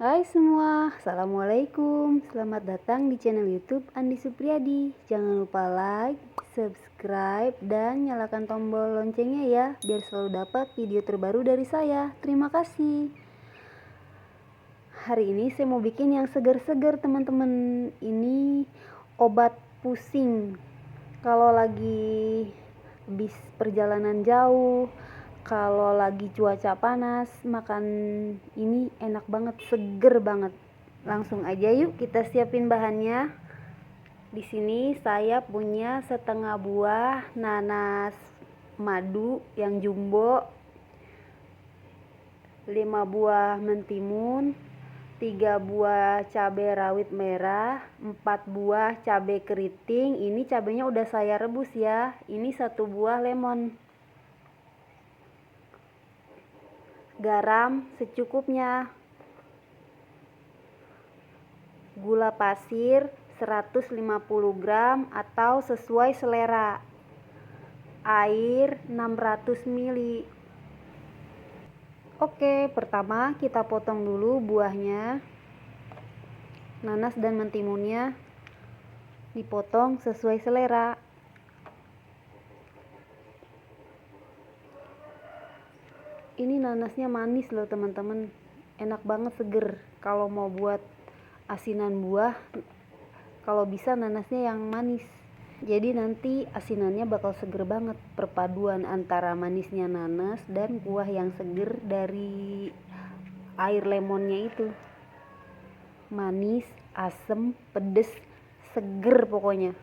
Hai semua, Assalamualaikum. Selamat datang di channel YouTube Andi Supriyadi. Jangan lupa like, subscribe, dan nyalakan tombol loncengnya ya, biar selalu dapat video terbaru dari saya. Terima kasih. Hari ini saya mau bikin yang segar-segar teman-teman. Ini obat pusing. Kalau lagi habis perjalanan jauh, kalau lagi cuaca panas, makan ini enak banget, seger banget. Langsung aja yuk kita siapin bahannya. Di sini saya punya setengah buah nanas madu yang jumbo, 5 buah mentimun, 3 buah cabai rawit merah, 4 buah cabai keriting. Ini cabainya udah saya rebus ya. Ini 1 buah lemon. Garam secukupnya. Gula pasir 150 gram atau sesuai selera. Air 600 ml. Oke, pertama kita potong dulu buahnya. Nanas dan mentimunnya dipotong sesuai selera. Ini nanasnya manis loh teman-teman, enak banget, seger. Kalau mau buat asinan buah, kalau bisa nanasnya yang manis, jadi nanti asinannya bakal seger banget. Perpaduan antara manisnya nanas dan kuah yang seger dari air lemonnya itu, manis, asem, pedes, seger pokoknya.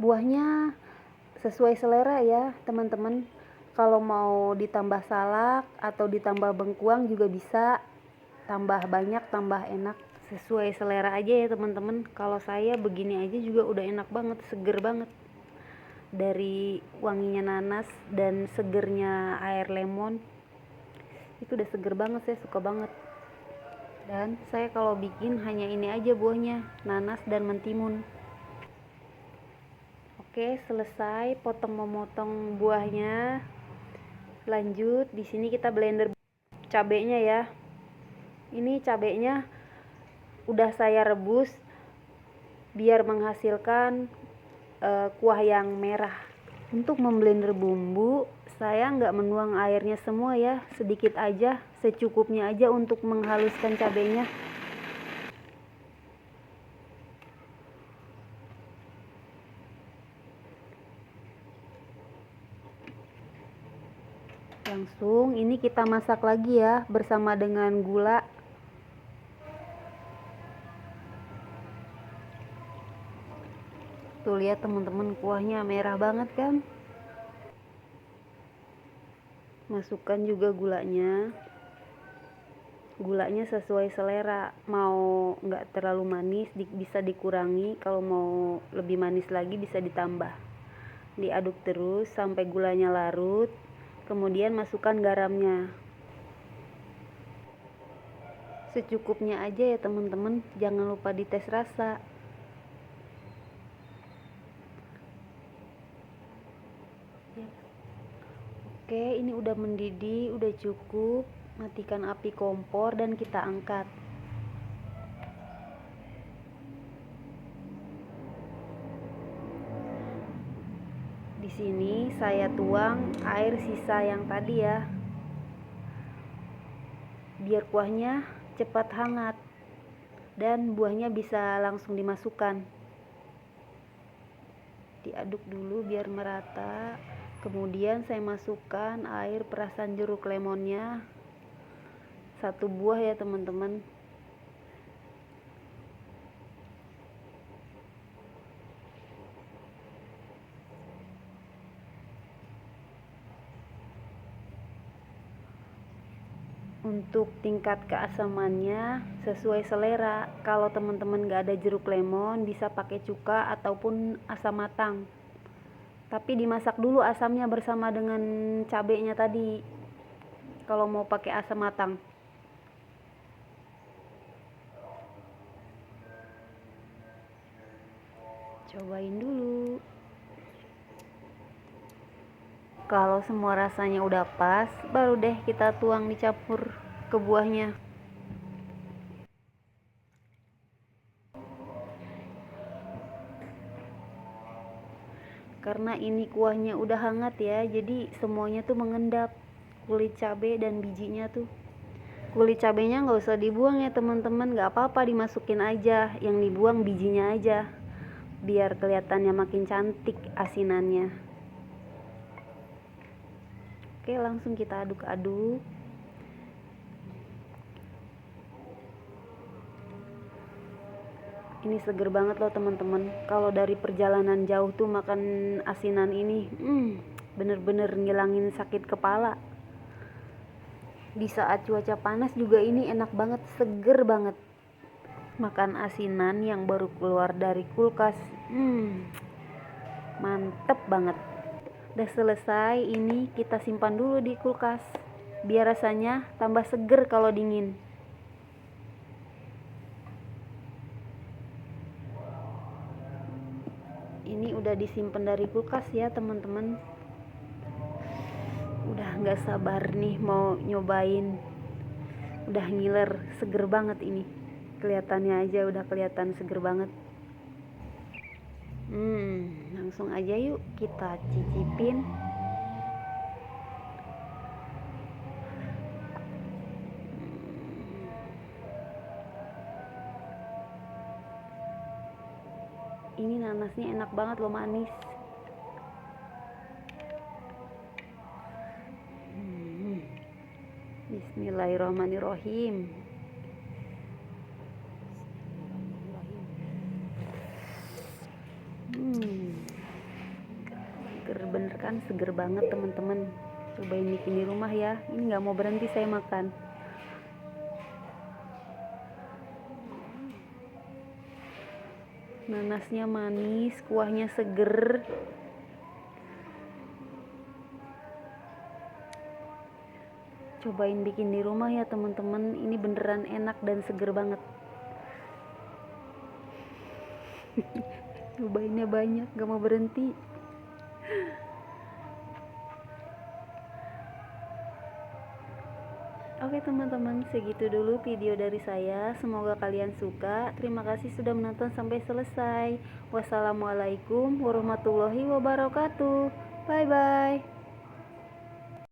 Buahnya sesuai selera ya teman-teman. Kalau mau ditambah salak atau ditambah bengkuang juga bisa, tambah banyak tambah enak, sesuai selera aja ya teman-teman. Kalau saya begini aja juga udah enak banget, seger banget. Dari wanginya nanas dan segernya air lemon, itu udah seger banget, saya suka banget. Dan saya kalau bikin hanya ini aja buahnya, nanas dan mentimun. Oke, selesai memotong buahnya. Lanjut, di sini kita blender cabenya ya. Ini cabenya udah saya rebus biar menghasilkan kuah yang merah. Untuk memblender bumbu, saya nggak menuang airnya semua ya, sedikit aja, secukupnya aja untuk menghaluskan cabenya. Langsung ini kita masak lagi ya bersama dengan gula. Tuh lihat teman-teman, kuahnya merah banget kan. Masukkan juga gulanya. Gulanya sesuai selera, mau nggak terlalu manis bisa dikurangi, kalau mau lebih manis lagi bisa ditambah. Diaduk terus sampai gulanya larut, kemudian masukkan garamnya secukupnya aja ya teman-teman, jangan lupa dites rasa. Oke, ini udah mendidih, udah cukup. Matikan api kompor dan kita angkat. Di sini saya tuang air sisa yang tadi ya, biar kuahnya cepat hangat dan buahnya bisa langsung dimasukkan. Diaduk dulu biar merata. Kemudian saya masukkan air perasan jeruk lemonnya 1 buah ya teman-teman. Untuk tingkat keasamannya sesuai selera. Kalau teman-teman gak ada jeruk lemon, bisa pakai cuka ataupun asam matang. Tapi dimasak dulu asamnya bersama dengan cabenya tadi, kalau mau pakai asam matang. Cobain dulu. Kalau semua rasanya udah pas, baru deh kita tuang dicampur ke buahnya. Karena ini kuahnya udah hangat ya, jadi semuanya tuh mengendap. Kulit cabai dan bijinya tuh. Kulit cabenya nggak usah dibuang ya teman-teman, nggak apa-apa dimasukin aja. Yang dibuang bijinya aja, biar kelihatannya makin cantik asinannya. Oke, langsung kita aduk-aduk. Ini seger banget loh teman-teman. Kalau dari perjalanan jauh tuh makan asinan ini, bener-bener ngilangin sakit kepala. Di saat cuaca panas juga ini enak banget, seger banget. Makan asinan yang baru keluar dari kulkas, mantep banget. Udah selesai, ini kita simpan dulu di kulkas, biar rasanya tambah seger kalau dingin. Ini udah disimpan dari kulkas ya teman-teman. Udah nggak sabar nih mau nyobain. Udah ngiler, seger banget ini. Kelihatannya aja udah kelihatan seger banget. Langsung aja yuk kita cicipin. Ini nanasnya enak banget loh, manis. Bismillahirrahmanirrahim. Seger bener kan, seger banget teman-teman. Cobain bikin di rumah ya. Ini nggak mau berhenti saya makan. Nanasnya manis, kuahnya seger. Cobain bikin di rumah ya teman-teman. Ini beneran enak dan seger banget. Cobainnya banyak, gak mau berhenti. Oke teman-teman, segitu dulu video dari saya. Semoga kalian suka. Terima kasih sudah menonton sampai selesai. Wassalamualaikum warahmatullahi wabarakatuh. Bye bye.